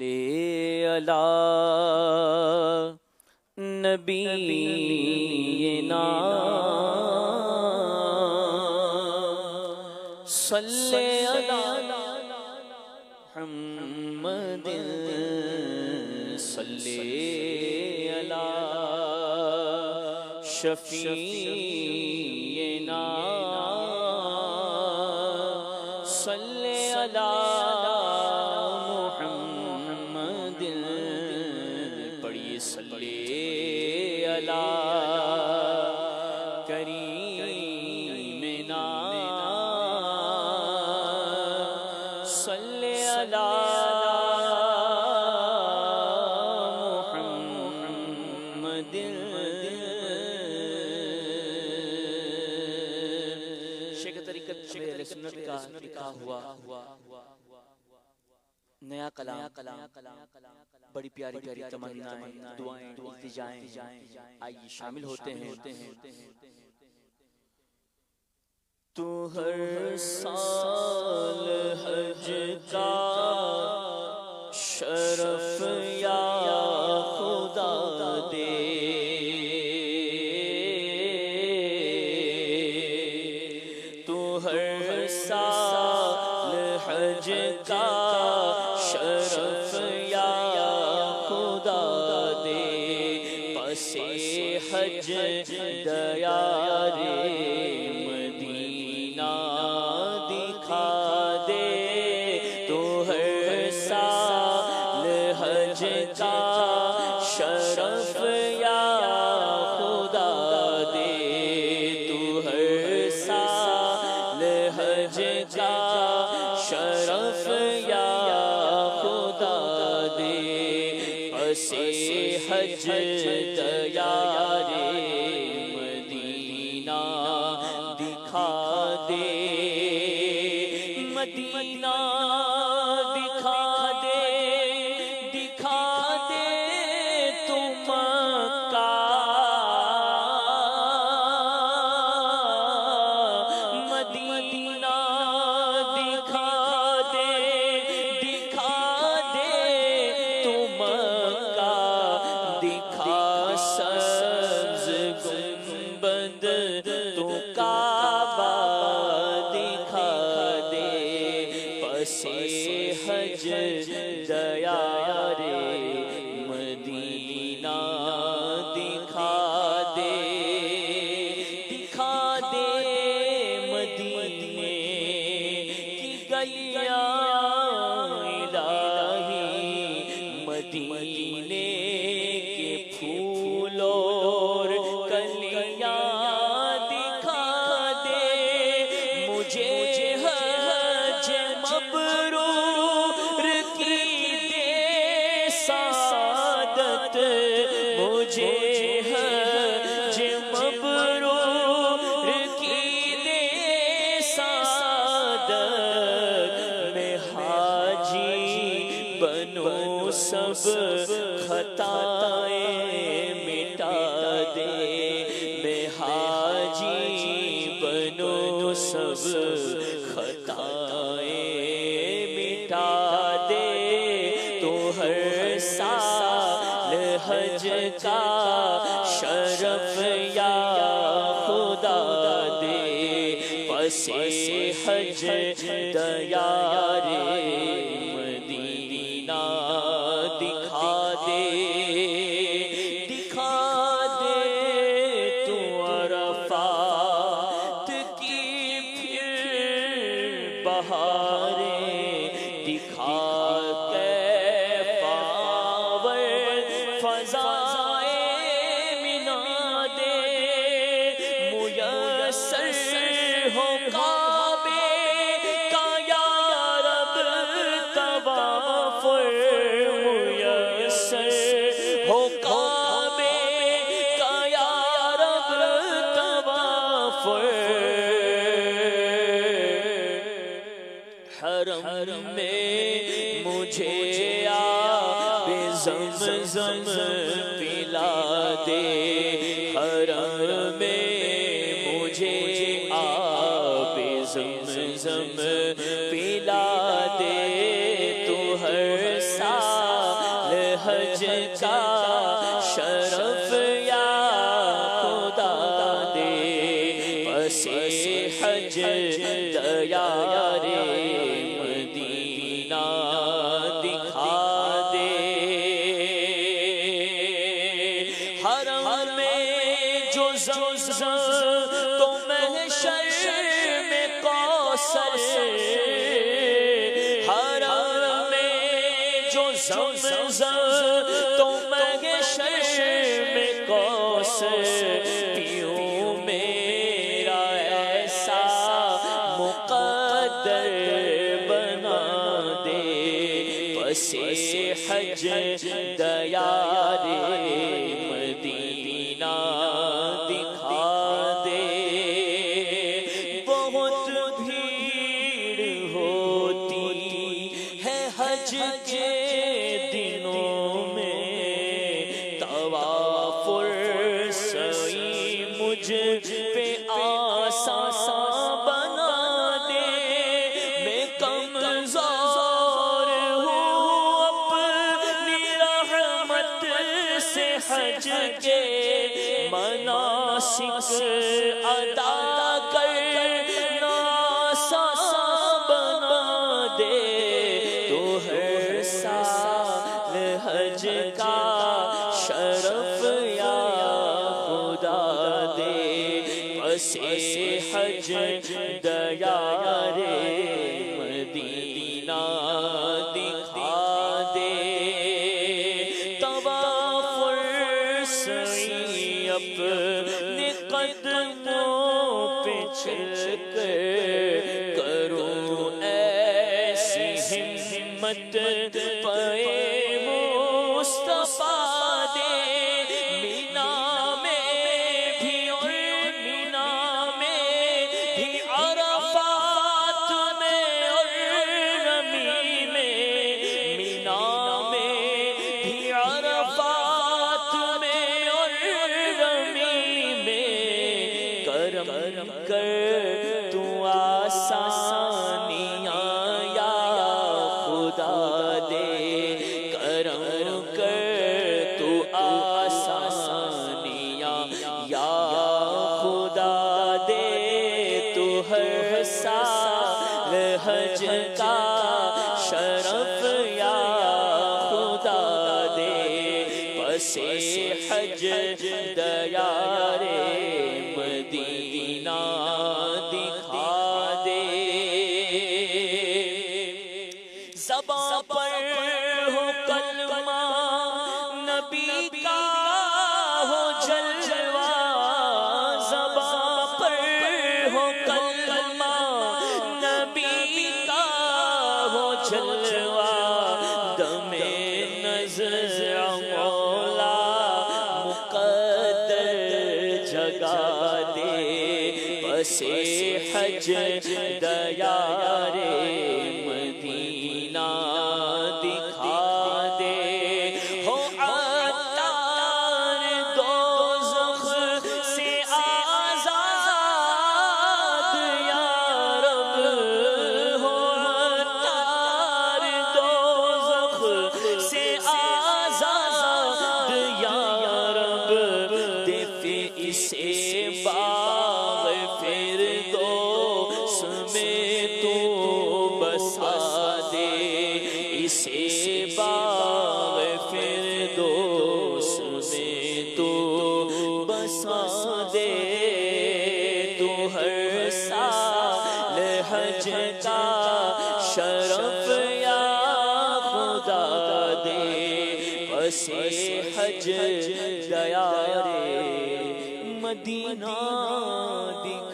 صلی علی نبینا صلی علی محمد صلی علی شفیعنا صلی علی محمد پڑھیے صلی علی کریمنا صلی علی محمد شیخ طریقت اہل سنت کا لکھا ہوا نیا کلام بڑی پیاری پیاری تمنائیں دعائیں التجائیں آئیے شامل ہوتے ہیں۔ تو ہر سال حج کا شرف یا خدا دے، تو ہر سال حج کا شرف یا خدا دے، پس حج دیار مدینہ دکھا دے، تو ہر سال حج کا شرف یا خدا دے، تو ہر سال حج کا شرف یا خدا دے، پس حج دیار مدینہ دکھا دے، مدینہ دکھا دے، دکھا دے تو مکہ، مدینہ دکھا دے، دکھا دے تو مکہ، دکھا سبز گنبد تو کعبہ دکھا دے، پس حج دیار مدینہ دکھا دے، دکھا دے مدینے کی گلیاں الہی، مدینے کے پھول اور کلیاں دکھا دے، مجھے حج مبرور کی دے سعادت، مجھے حج مبرور کی دے سعادت، میں حاجی بنوں سب خطائیں مٹا دے، میں حاجی بنوں سب خطائیں مٹا دے، تو ہر سال حج کا شرف یا خدا دے، پس حج دیار مدینہ دکھا دے، دکھا دے تو عرفات کی پھر بہاریں، دکھا کیف آور فضائے منا دے، میسر ہو کعبے کا یا رب طواف، میسر ہو کعبے کا یا رب طواف، حرم میں مجھے آب زمزم پلا دے، حرم میں مجھے آب زمزم پلا دے، تو ہر سال حج کا شرف یا خدا دے، پس حج دیا رے مدینہ دکھا دے۔ حرم میں جو زمزم تو محشر میں کوثر، حرم میں جو زمزم تو محشر میں کوثر، پیوں میرا ایسا مقدر بنا دے، پس حج دیا رے مدینہ دکھا دے۔ بہت بھیڑ ہوتی ہے حج کے دنوں میں، طواف سعی مجھ پہ آسان بنا دے۔ میں کمزور ہوں اپنی رحمت سے، حج کے مناسک ادا کرنا آسان بنا دے۔ تو ہر سال حج کا شرف یا خدا دے، پس حج دیا رے مدینہ دکھا دے۔ طواف سعی اپنے قدموں پہ چل کر کروں ایسی ہمت، پائے مصطفیٰ دے۔ مینا میں بھی اور مینا میں بھی، عرفات میں اور رمی میں، مینا میں بھی عرفات میں اور رمی میں، کرم کر تو آسانیاں یا خدا دے، کرم کر تو آسانیاں یا خدا دے۔ تو ہر سال حج کا شرف یا خدا دے، پس حج دیا رے مدینہ دکھا دے۔ زباں پر ہو کلمہ نبی کا ہو جلوہ، زباں پر ہو کلمہ نبی کا ہو جلوہ، دم نظر مولا مقدر جگا دے، پس حج دیا رے مدینہ دکھا دے۔ ہو عطار دوزخ سے آزاد یا رب، ہو عطار دوزخ سے آزاد یا رب، دے اسے باغ فردوس میں تو بسا دے، اسے باغ فردوس میں تو بسا دے۔ تو ہر سال حج کا شرف یا خدا دے، پس حج دیا رے مدینہ دکھا